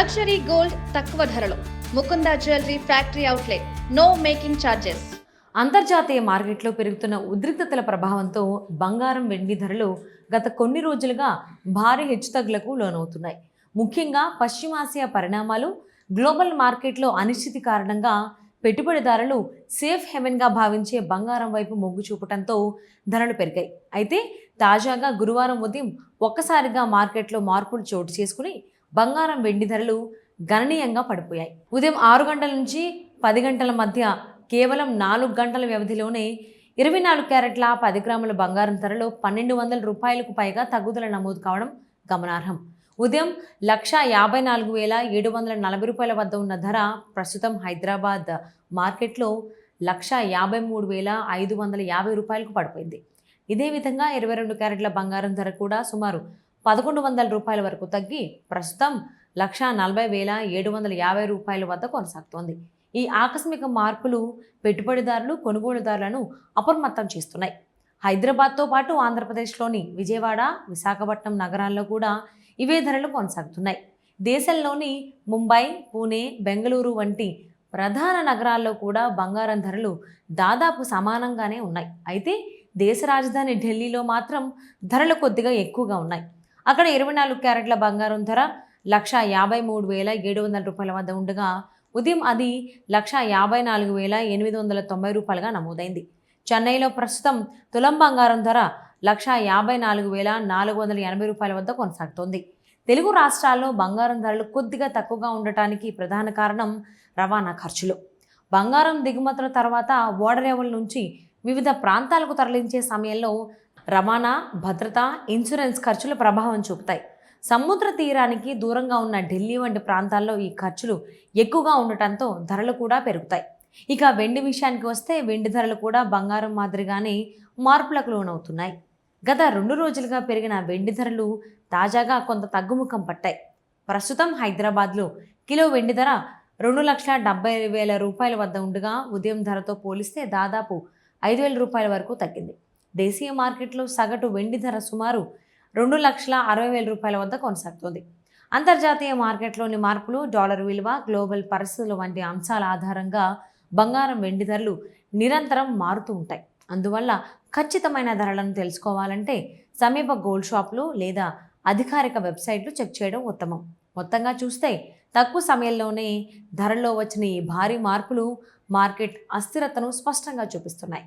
Luxury gold తక్కువ ధరలో Mukunda jewellery factory outlet. No making charges. అంతర్జాతీయ మార్కెట్లో పెరుగుతున్న ఉద్రిక్తతల ప్రభావంతో బంగారం, వెండి ధరలు గత కొన్ని రోజులుగా భారీ హెచ్చుతగ్గులకు లోనవుతున్నాయి. ముఖ్యంగా పశ్చిమాసియా పరిణామాలు, గ్లోబల్ మార్కెట్లో అనిశ్చితి కారణంగా పెట్టుబడిదారులు సేఫ్ హెవెన్గా భావించే బంగారం వైపు మొగ్గు చూపడంతో ధరలు పెరిగాయి. అయితే తాజాగా గురువారం ఉదయం ఒక్కసారిగా మార్కెట్లో మార్పులు చోటు చేసుకుని బంగారం, వెండి ధరలు గణనీయంగా పడిపోయాయి. ఉదయం 6 గంటల నుంచి 10 గంటల మధ్య కేవలం 4 గంటల వ్యవధిలోనే 24 క్యారెట్ల 10 గ్రాముల బంగారం ధరలో 1200 రూపాయలకు పైగా తగ్గుదల నమోదు కావడం గమనార్హం. ఉదయం 1,54,740 రూపాయల వద్ద ఉన్న ధర ప్రస్తుతం హైదరాబాద్ మార్కెట్లో 1,53,550 రూపాయలకు పడిపోయింది. ఇదే విధంగా 22 క్యారెట్ల బంగారం ధర కూడా సుమారు 1,100 రూపాయల వరకు తగ్గి ప్రస్తుతం 1,40,750 రూపాయల వద్ద కొనసాగుతోంది. ఈ ఆకస్మిక మార్పులు పెట్టుబడిదారులు, కొనుగోలుదారులను అప్రమత్తం చేస్తున్నాయి. హైదరాబాద్తో పాటు ఆంధ్రప్రదేశ్లోని విజయవాడ, విశాఖపట్నం నగరాల్లో కూడా ఇవే ధరలు కొనసాగుతున్నాయి. దేశంలోని ముంబై, పూణే, బెంగళూరు వంటి ప్రధాన నగరాల్లో కూడా బంగారం ధరలు దాదాపు సమానంగానే ఉన్నాయి. అయితే దేశ రాజధాని ఢిల్లీలో మాత్రం ధరలు కొద్దిగా ఎక్కువగా ఉన్నాయి. అక్కడ 24 క్యారెట్ల బంగారం ధర 1,53,700 రూపాయల వద్ద ఉండగా ఉదయం అది 1,54,890 రూపాయలుగా నమోదైంది. చెన్నైలో ప్రస్తుతం తులం బంగారం ధర 1,54,480 రూపాయల వద్ద కొనసాగుతోంది. తెలుగు రాష్ట్రాల్లో బంగారం ధరలు కొద్దిగా తక్కువగా ఉండటానికి ప్రధాన కారణం రవాణా ఖర్చులు. బంగారం దిగుమతుల తర్వాత ఓడరేవుల నుంచి వివిధ ప్రాంతాలకు తరలించే సమయంలో రవాణా, భద్రత, ఇన్సూరెన్స్ ఖర్చులు ప్రభావం చూపుతాయి. సముద్ర తీరానికి దూరంగా ఉన్న ఢిల్లీ వంటి ప్రాంతాల్లో ఈ ఖర్చులు ఎక్కువగా ఉండటంతో ధరలు కూడా పెరుగుతాయి. ఇక వెండి విషయానికి వస్తే వెండి ధరలు కూడా బంగారం మాదిరిగానే మార్పులకు లోనవుతున్నాయి. గత 2 రోజులుగా పెరిగిన వెండి ధరలు తాజాగా కొంత తగ్గుముఖం పట్టాయి. ప్రస్తుతం హైదరాబాద్లో కిలో వెండి ధర 2,70,000 రూపాయల వద్ద ఉండగా ఉదయం ధరతో పోలిస్తే దాదాపు 5,000 రూపాయల వరకు తగ్గింది. దేశీయ మార్కెట్లో సగటు వెండి ధర సుమారు 2,60,000 రూపాయల వద్ద కొనసాగుతోంది. అంతర్జాతీయ మార్కెట్లోని మార్పులు, డాలర్ విలువ, గ్లోబల్ పరిస్థితులు వంటి అంశాల ఆధారంగా బంగారం, వెండి ధరలు నిరంతరం మారుతూ ఉంటాయి. అందువల్ల ఖచ్చితమైన ధరలను తెలుసుకోవాలంటే సమీప గోల్డ్ షాపులు లేదా అధికారిక వెబ్సైట్లు చెక్ చేయడం ఉత్తమం. మొత్తంగా చూస్తే తక్కువ సమయంలోనే ధరల్లో వచ్చిన ఈ భారీ మార్పులు మార్కెట్ అస్థిరతను స్పష్టంగా చూపిస్తున్నాయి.